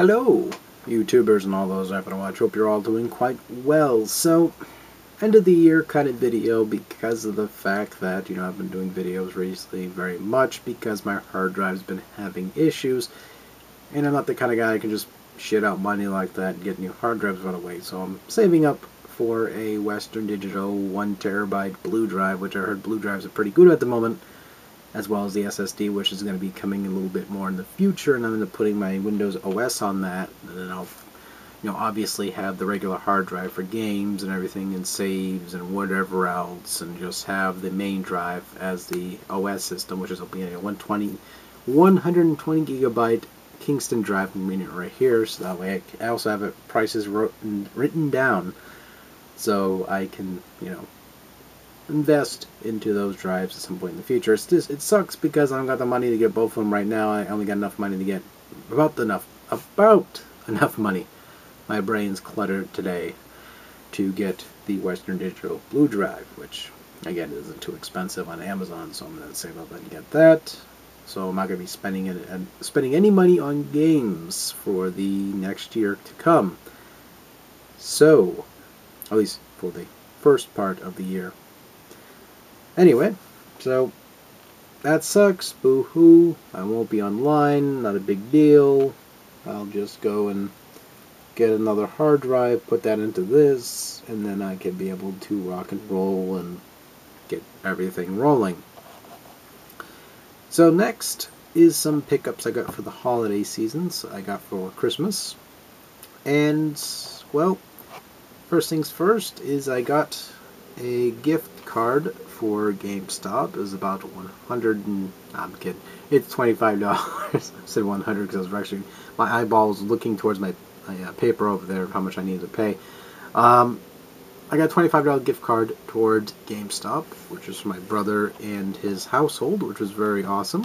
Hello, YouTubers and all those I happen to watch. Hope you're all doing quite well. So, end of the year kind of video because of the fact that, I've been doing videos recently very much because my hard drive's been having issues. And I'm not the kind of guy that can just shit out money like that and get new hard drives right away. So I'm saving up for a Western Digital 1TB blue drive, which I heard blue drives are pretty good at the moment, as well as the SSD, which is going to be coming a little bit more in the future, and I'm going to putting my Windows OS on that, and then I'll, obviously have the regular hard drive for games and everything, and saves and whatever else, and just have the main drive as the OS system, which is a 120 gigabyte Kingston drive. I'm reading it right here, so that way I also have it prices written down, so I can, invest into those drives at some point in the future. It sucks because I don't got the money to get both of them right now. I only got enough money to get about enough money. My brain's cluttered today to get the Western Digital blue drive, which again isn't too expensive on Amazon, so I'm going to save up and get that. So I'm not going to be spending any money on games for the next year to come. So, at least for the first part of the year. Anyway, so that sucks, boo-hoo. I won't be online, not a big deal. I'll just go and get another hard drive, put that into this, and then I can be able to rock and roll and get everything rolling. So next is some pickups I got for the holiday seasons. I got for Christmas. And, well, first things first is I got a gift card for GameStop. It was about 100 and... I'm kidding. It's $25. I said 100 because I was actually... My eyeball was looking towards my paper over there of how much I needed to pay. I got a $25 gift card towards GameStop, which is for my brother and his household, which was very awesome.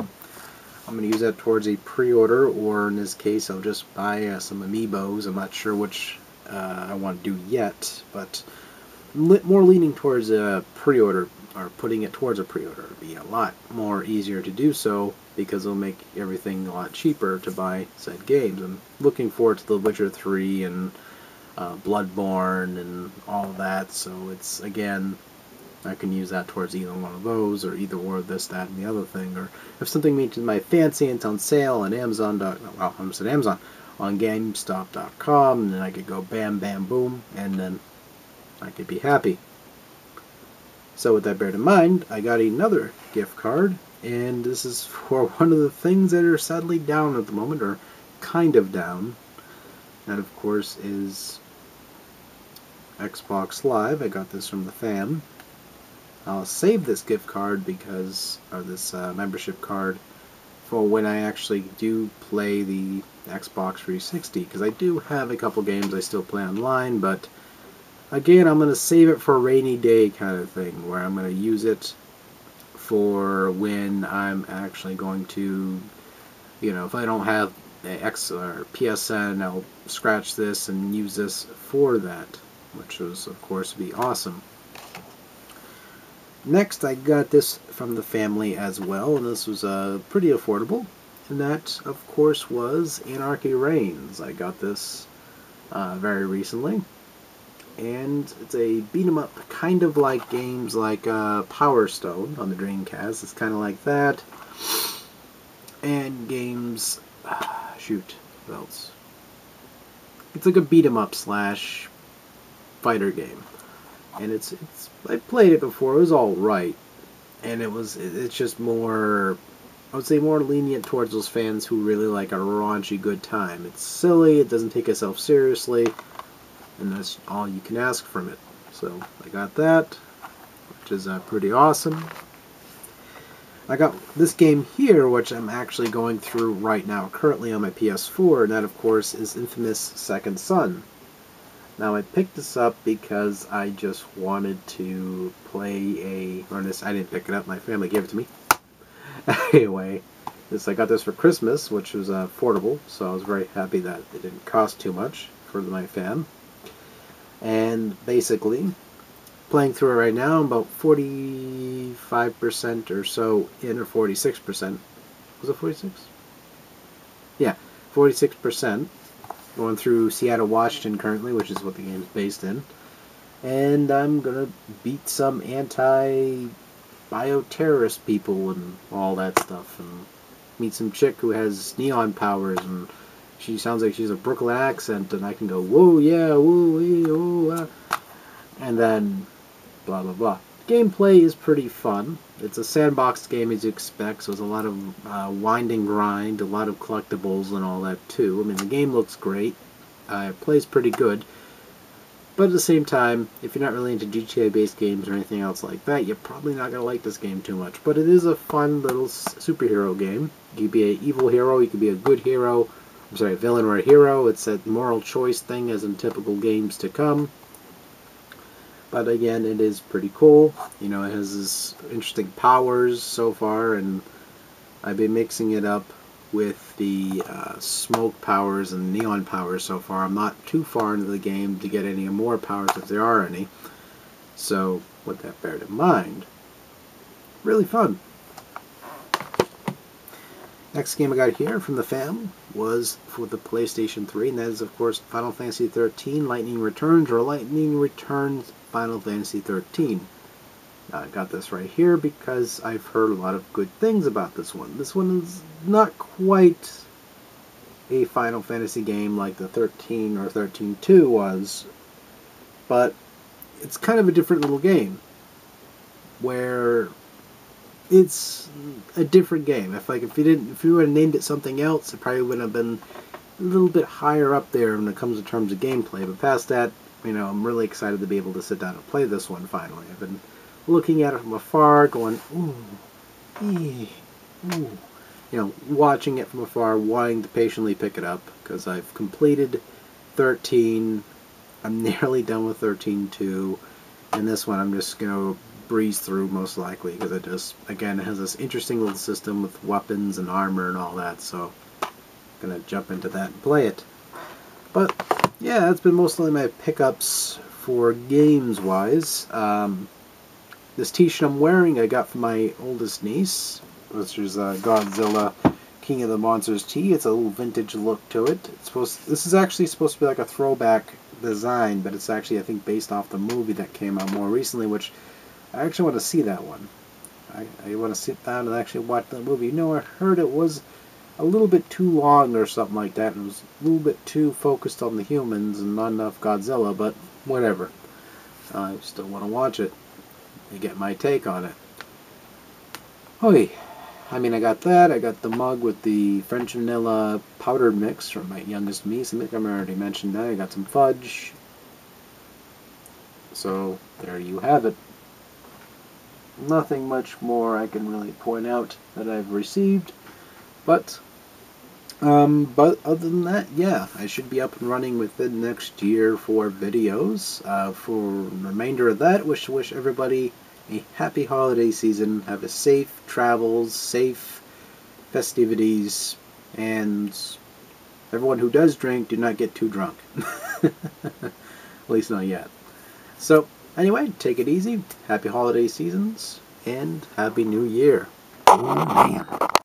I'm going to use that towards a pre-order, or in this case, I'll just buy some amiibos. I'm not sure which I want to do yet, but more leaning towards a pre-order, or putting it towards a pre-order. It'd be a lot more easier to do so because it'll make everything a lot cheaper to buy said games. I'm looking forward to The Witcher 3 and Bloodborne and all that, so it's, again, I can use that towards either one of those, or either or this, that, and the other thing. Or if something meets my fancy and it's on sale on Amazon, well, I said Amazon, on GameStop.com, then I could go bam, bam, boom, and then I could be happy. So with that bear in mind, I got another gift card, and this is for one of the things that are sadly down at the moment, or kind of down. That, of course, is Xbox Live. I got this from the fam. I'll save this gift card because, or this membership card, for when I actually do play the Xbox 360, because I do have a couple games I still play online, but again, I'm going to save it for a rainy day kind of thing, where I'm going to use it for when I'm actually going to, if I don't have X or PSN, I'll scratch this and use this for that, which was, of course, be awesome. Next, I got this from the family as well, and this was pretty affordable, and that, of course, was Anarchy Reigns. I got this very recently, and it's a beat-em-up, kind of like games like Power Stone on the Dreamcast. It's kind of like that, and games, shoot, what else? It's like a beat-em-up slash fighter game. And it's I played it before. It was all right, and it's just more, I would say, more lenient towards those fans who really like a raunchy good time. It's silly. It doesn't take itself seriously, and that's all you can ask from it. So I got that, which is pretty awesome. I got this game here, which I'm actually going through right now, currently on my PS4, and that, of course, is Infamous Second Son. Now, I picked this up because I just wanted to play I didn't pick it up, my family gave it to me. Anyway, I got this for Christmas, which was affordable, so I was very happy that it didn't cost too much for my fam. And basically, playing through it right now, I'm about 45% or so in, or 46%. Was it 46? Yeah, 46%. going through Seattle, Washington currently, which is what the game's based in. And I'm gonna beat some anti-bioterrorist people and all that stuff, and meet some chick who has neon powers, and she sounds like she's a Brooklyn accent, and I can go, whoa, yeah, whoa, yeah, whoa, and then blah, blah, blah. Gameplay is pretty fun. It's a sandbox game as you expect, so there's a lot of wind and grind, a lot of collectibles and all that too. I mean, the game looks great. It plays pretty good. But at the same time, if you're not really into GTA-based games or anything else like that, you're probably not going to like this game too much. But it is a fun little superhero game. You could be an evil hero, you could be a good hero, I'm sorry, a villain or a hero. It's a moral choice thing as in typical games to come. But again, it is pretty cool. You know, it has this interesting powers so far, and I've been mixing it up with the smoke powers and neon powers so far. I'm not too far into the game to get any more powers if there are any. So, with that bear in mind, really fun. Next game I got here from the fam was for the PlayStation 3, and that is, of course, Final Fantasy XIII Lightning Returns, or Lightning Returns Final Fantasy XIII. I got this right here because I've heard a lot of good things about this one. This one is not quite a Final Fantasy game like the 13 or 13-2 was, but it's kind of a different little game where it's a different game. If you would have named it something else, it probably would have been a little bit higher up there when it comes in terms of gameplay. But past that, you know, I'm really excited to be able to sit down and play this one finally. I've been looking at it from afar, going, ooh, ooh, you know, watching it from afar, wanting to patiently pick it up, because I've completed 13, I'm nearly done with 13-2, and this one I'm just going to breeze through most likely, because it just, again, it has this interesting little system with weapons and armor and all that, so I'm going to jump into that and play it. But, yeah, that's been mostly my pickups for games-wise. This t-shirt I'm wearing I got from my oldest niece, which is Godzilla King of the Monsters tee. It's a little vintage look to it. This is actually supposed to be like a throwback design, but it's actually, I think, based off the movie that came out more recently, which I actually want to see that one. I want to sit down and actually watch that movie. You know, I heard it was a little bit too long or something like that, and it was a little bit too focused on the humans and not enough Godzilla, but whatever. I still want to watch it and get my take on it. Oy. I mean, I got that. I got the mug with the French vanilla powdered mix from my youngest niece. I think I already mentioned that. I got some fudge. So, there you have it. Nothing much more I can really point out that I've received. But other than that, yeah, I should be up and running within next year for videos. For the remainder of that, wish everybody a happy holiday season. Have a safe travels, safe festivities, and everyone who does drink, do not get too drunk. At least not yet. So, anyway, take it easy. Happy holiday seasons, and Happy New Year. Oh, man.